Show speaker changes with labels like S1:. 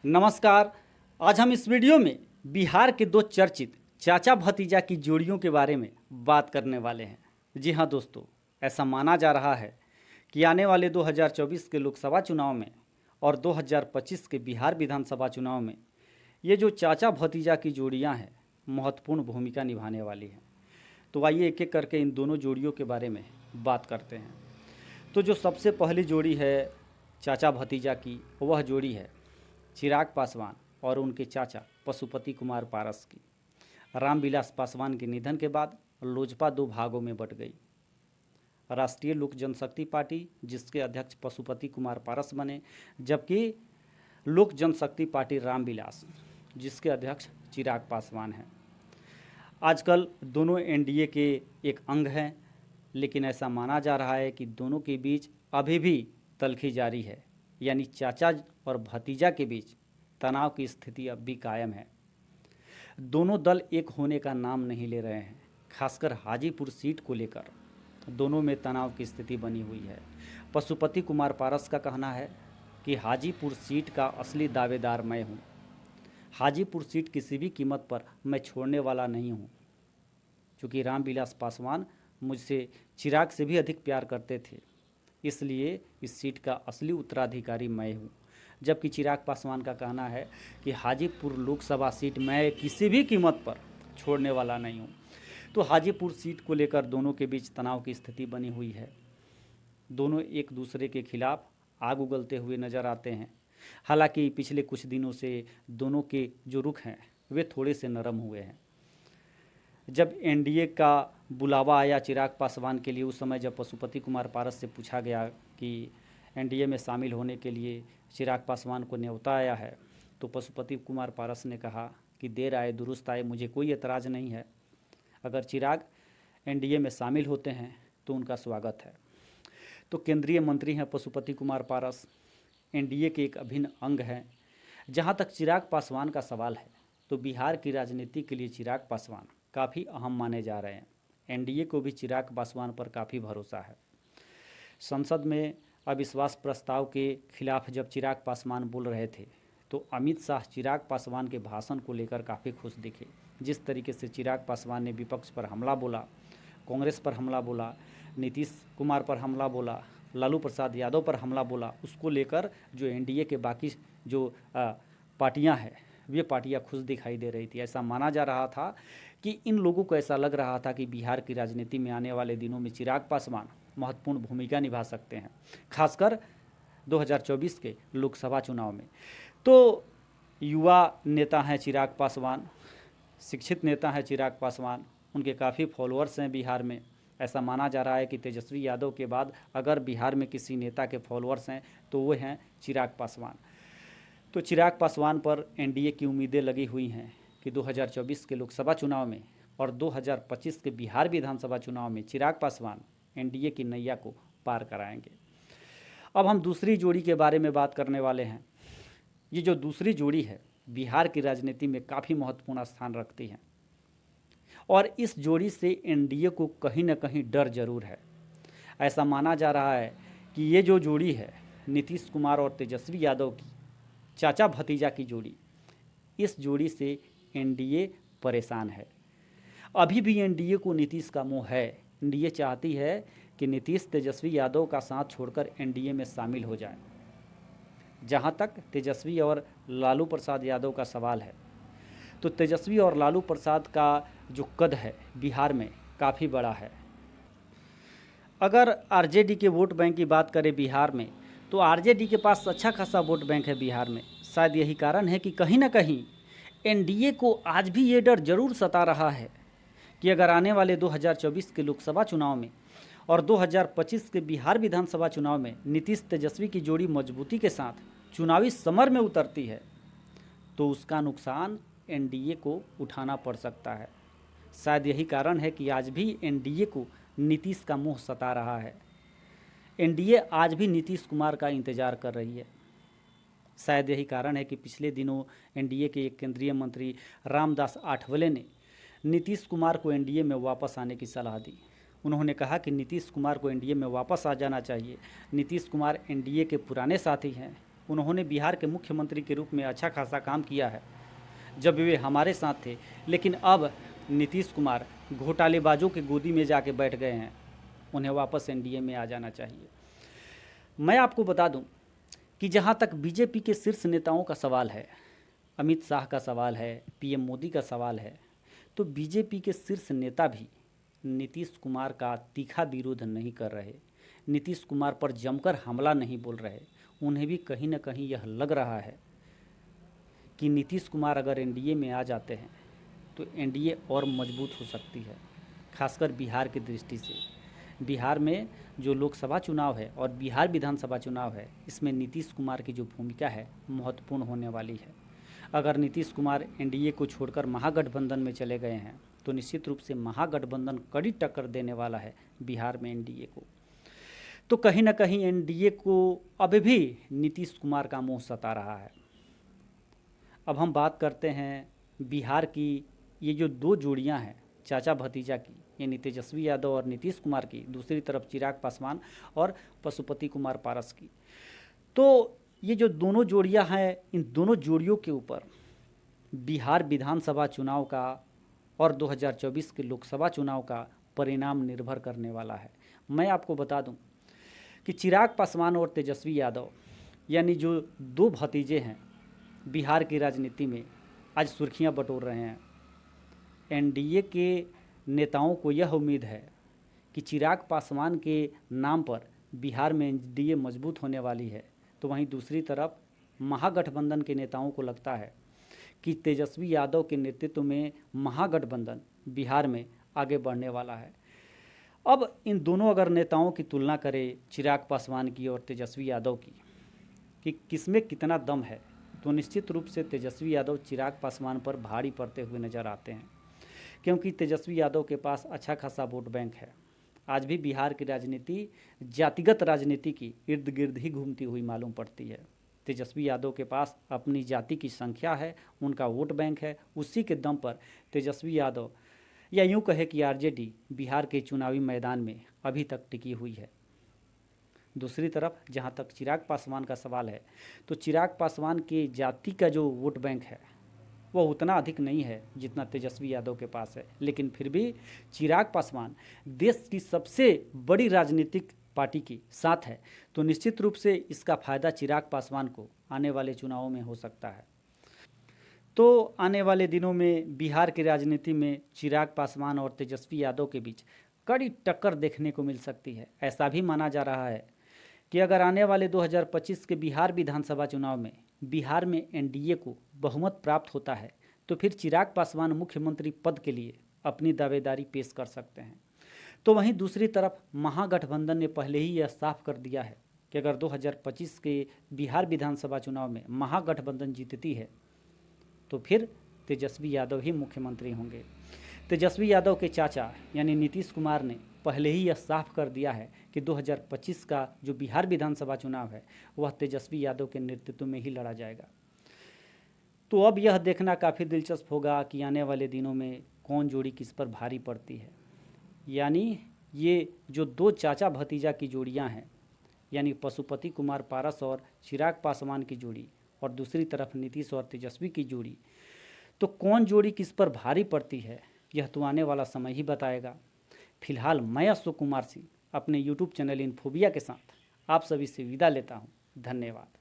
S1: नमस्कार। आज हम इस वीडियो में बिहार के दो चर्चित चाचा भतीजा की जोड़ियों के बारे में बात करने वाले हैं। जी हाँ दोस्तों, ऐसा माना जा रहा है कि आने वाले 2024 के लोकसभा चुनाव में और 2025 के बिहार विधानसभा चुनाव में ये जो चाचा भतीजा की जोड़ियां हैं महत्वपूर्ण भूमिका निभाने वाली हैं। तो आइए एक एक करके इन दोनों जोड़ियों के बारे में बात करते हैं। तो जो सबसे पहली जोड़ी है चाचा भतीजा की, वह जोड़ी है चिराग पासवान और उनके चाचा पशुपति कुमार पारस की। रामविलास पासवान के निधन के बाद लोजपा दो भागों में बंट गई। राष्ट्रीय लोक जनशक्ति पार्टी, जिसके अध्यक्ष पशुपति कुमार पारस बने, जबकि लोक जनशक्ति पार्टी रामविलास, जिसके अध्यक्ष चिराग पासवान हैं। आजकल दोनों एनडीए के एक अंग हैं, लेकिन ऐसा माना जा रहा है कि दोनों के बीच अभी भी तल्खी जारी है, यानी चाचा और भतीजा के बीच तनाव की स्थिति अब भी कायम है। दोनों दल एक होने का नाम नहीं ले रहे हैं। खासकर हाजीपुर सीट को लेकर दोनों में तनाव की स्थिति बनी हुई है। पशुपति कुमार पारस का कहना है कि हाजीपुर सीट का असली दावेदार मैं हूं। हाजीपुर सीट किसी भी कीमत पर मैं छोड़ने वाला नहीं हूं। चूँकि रामविलास पासवान मुझसे चिराग से भी अधिक प्यार करते थे, इसलिए इस सीट का असली उत्तराधिकारी मैं हूं। जबकि चिराग पासवान का कहना है कि हाजीपुर लोकसभा सीट मैं किसी भी कीमत पर छोड़ने वाला नहीं हूं। तो हाजीपुर सीट को लेकर दोनों के बीच तनाव की स्थिति बनी हुई है। दोनों एक दूसरे के खिलाफ आग उगलते हुए नजर आते हैं। हालांकि पिछले कुछ दिनों से दोनों के जो रुख हैं वे थोड़े से नरम हुए हैं। जब एनडीए का बुलावा आया चिराग पासवान के लिए, उस समय जब पशुपति कुमार पारस से पूछा गया कि एनडीए में शामिल होने के लिए चिराग पासवान को न्योता आया है, तो पशुपति कुमार पारस ने कहा कि देर आए दुरुस्त आए, मुझे कोई एतराज़ नहीं है। अगर चिराग एनडीए में शामिल होते हैं तो उनका स्वागत है। तो केंद्रीय मंत्री हैं पशुपति कुमार पारस, एनडीए के एक अभिन्न अंग हैं। जहाँ तक चिराग पासवान का सवाल है, तो बिहार की राजनीति के लिए चिराग पासवान काफ़ी अहम माने जा रहे हैं। एनडीए को भी चिराग पासवान पर काफ़ी भरोसा है। संसद में अविश्वास प्रस्ताव के खिलाफ जब चिराग पासवान बोल रहे थे, तो अमित शाह चिराग पासवान के भाषण को लेकर काफ़ी खुश दिखे। जिस तरीके से चिराग पासवान ने विपक्ष पर हमला बोला, कांग्रेस पर हमला बोला, नीतीश कुमार पर हमला बोला, लालू प्रसाद यादव पर हमला बोला, उसको लेकर जो एनडीए के बाकी जो पार्टियां हैं, वे पार्टियां खुश दिखाई दे रही थी। ऐसा माना जा रहा था कि इन लोगों को ऐसा लग रहा था कि बिहार की राजनीति में आने वाले दिनों में चिराग पासवान महत्वपूर्ण भूमिका निभा सकते हैं, खासकर 2024 के लोकसभा चुनाव में। तो युवा नेता हैं चिराग पासवान, शिक्षित नेता हैं चिराग पासवान, उनके काफ़ी फॉलोअर्स हैं बिहार में। ऐसा माना जा रहा है कि तेजस्वी यादव के बाद अगर बिहार में किसी नेता के फॉलोअर्स हैं तो वो हैं चिराग पासवान। तो चिराग पासवान पर एनडीए की उम्मीदें लगी हुई हैं कि 2024 के लोकसभा चुनाव में और 2025 के बिहार विधानसभा चुनाव में चिराग पासवान एनडीए की नैया को पार कराएंगे। अब हम दूसरी जोड़ी के बारे में बात करने वाले हैं। ये जो दूसरी जोड़ी है बिहार की राजनीति में काफ़ी महत्वपूर्ण स्थान रखती है, और इस जोड़ी से एनडीए को कहीं ना कहीं डर जरूर है। ऐसा माना जा रहा है कि ये जो जोड़ी है नीतीश कुमार और तेजस्वी यादव की, चाचा भतीजा की जोड़ी, इस जोड़ी से एनडीए परेशान है। अभी भी एनडीए को नीतीश का मोह है। एनडीए चाहती है कि नीतीश तेजस्वी यादव का साथ छोड़कर एनडीए में शामिल हो जाए। जहां तक तेजस्वी और लालू प्रसाद यादव का सवाल है, तो तेजस्वी और लालू प्रसाद का जो कद है बिहार में काफ़ी बड़ा है। अगर आरजेडी के वोट बैंक की बात करें बिहार में, तो आरजेडी के पास अच्छा खासा वोट बैंक है बिहार में। शायद यही कारण है कि कहीं ना कहीं एनडीए को आज भी ये डर जरूर सता रहा है कि अगर आने वाले 2024 के लोकसभा चुनाव में और 2025 के बिहार विधानसभा चुनाव में नीतीश तेजस्वी की जोड़ी मजबूती के साथ चुनावी समर में उतरती है, तो उसका नुकसान एनडीए को उठाना पड़ सकता है। शायद यही कारण है कि आज भी एनडीए को नीतीश का मोह सता रहा है। एनडीए आज भी नीतीश कुमार का इंतजार कर रही है। शायद यही कारण है कि पिछले दिनों एनडीए के एक केंद्रीय मंत्री रामदास आठवले ने नीतीश कुमार को एनडीए में वापस आने की सलाह दी। उन्होंने कहा कि नीतीश कुमार को एनडीए में वापस आ जाना चाहिए। नीतीश कुमार एनडीए के पुराने साथी हैं उन्होंने बिहार के मुख्यमंत्री के रूप में अच्छा खासा काम किया है जब वे हमारे साथ थे, लेकिन अब नीतीश कुमार घोटालेबाजों के गोदी में जाके बैठ गए हैं। उन्हें वापस एनडीए में आ जाना चाहिए। मैं आपको बता दूं कि जहां तक बीजेपी के शीर्ष नेताओं का सवाल है, अमित शाह का सवाल है, पीएम मोदी का सवाल है, तो बीजेपी के शीर्ष नेता भी नीतीश कुमार का तीखा विरोध नहीं कर रहे, नीतीश कुमार पर जमकर हमला नहीं बोल रहे। उन्हें भी कहीं ना कहीं यह लग रहा है कि नीतीश कुमार अगर एनडीए में आ जाते हैं तो एनडीए और मजबूत हो सकती है, खासकर बिहार की दृष्टि से। बिहार में जो लोकसभा चुनाव है और बिहार विधानसभा चुनाव है, इसमें नीतीश कुमार की जो भूमिका है महत्वपूर्ण होने वाली है। अगर नीतीश कुमार एनडीए को छोड़कर महागठबंधन में चले गए हैं तो निश्चित रूप से महागठबंधन कड़ी टक्कर देने वाला है बिहार में एनडीए को। तो कहीं ना कहीं एनडीए को अभी भी नीतीश कुमार का मोह सता रहा है। अब हम बात करते हैं बिहार की ये जो दो जोड़ियां हैं चाचा भतीजा की, यानी तेजस्वी यादव और नीतीश कुमार की, दूसरी तरफ चिराग पासवान और पशुपति कुमार पारस की। तो ये जो दोनों जोड़ियां हैं, इन दोनों जोड़ियों के ऊपर बिहार विधानसभा चुनाव का और 2024 के लोकसभा चुनाव का परिणाम निर्भर करने वाला है। मैं आपको बता दूं कि चिराग पासवान और तेजस्वी यादव यानी जो दो भतीजे हैं बिहार की राजनीति में आज सुर्खियां बटोर रहे हैं। एनडीए के नेताओं को यह उम्मीद है कि चिराग पासवान के नाम पर बिहार में एनडीए मजबूत होने वाली है, तो वहीं दूसरी तरफ महागठबंधन के नेताओं को लगता है कि तेजस्वी यादव के नेतृत्व में महागठबंधन बिहार में आगे बढ़ने वाला है। अब इन दोनों अगर नेताओं की तुलना करें, चिराग पासवान की और तेजस्वी यादव की, कि किसमें कितना दम है, तो निश्चित रूप से तेजस्वी यादव चिराग पासवान पर भारी पड़ते हुए नजर आते हैं, क्योंकि तेजस्वी यादव के पास अच्छा खासा वोट बैंक है। आज भी बिहार की राजनीति जातिगत राजनीति की इर्द गिर्द ही घूमती हुई मालूम पड़ती है। तेजस्वी यादव के पास अपनी जाति की संख्या है, उनका वोट बैंक है, उसी के दम पर तेजस्वी यादव या यूँ कहे कि आरजेडी बिहार के चुनावी मैदान में अभी तक टिकी हुई है। दूसरी तरफ जहाँ तक चिराग पासवान का सवाल है, तो चिराग पासवान के जाति का जो वोट बैंक है वह उतना अधिक नहीं है जितना तेजस्वी यादव के पास है, लेकिन फिर भी चिराग पासवान देश की सबसे बड़ी राजनीतिक पार्टी के साथ है, तो निश्चित रूप से इसका फायदा चिराग पासवान को आने वाले चुनावों में हो सकता है। तो आने वाले दिनों में बिहार की राजनीति में चिराग पासवान और तेजस्वी यादव के बीच कड़ी टक्कर देखने को मिल सकती है। ऐसा भी माना जा रहा है कि अगर आने वाले 2025 के बिहार विधानसभा चुनाव में बिहार में एनडीए को बहुमत प्राप्त होता है तो फिर चिराग पासवान मुख्यमंत्री पद के लिए अपनी दावेदारी पेश कर सकते हैं। तो वहीं दूसरी तरफ महागठबंधन ने पहले ही यह साफ कर दिया है कि अगर 2025 के बिहार विधानसभा चुनाव में महागठबंधन जीतती है तो फिर तेजस्वी यादव ही मुख्यमंत्री होंगे। तेजस्वी यादव के चाचा यानी नीतीश कुमार ने पहले ही यह साफ कर दिया है कि 2025 का जो बिहार विधानसभा चुनाव है वह तेजस्वी यादव के नेतृत्व में ही लड़ा जाएगा। तो अब यह देखना काफ़ी दिलचस्प होगा कि आने वाले दिनों में कौन जोड़ी किस पर भारी पड़ती है। यानी ये जो दो चाचा भतीजा की जोड़ियां हैं, यानी पशुपति कुमार पारस और चिराग पासवान की जोड़ी, और दूसरी तरफ नीतीश और तेजस्वी की जोड़ी, तो कौन जोड़ी किस पर भारी पड़ती है यह तो आने वाला समय ही बताएगा। फिलहाल मैं अशोक कुमार सिंह अपने यूट्यूब चैनल इन्फोबिया के साथ आप सभी से विदा लेता हूँ। धन्यवाद।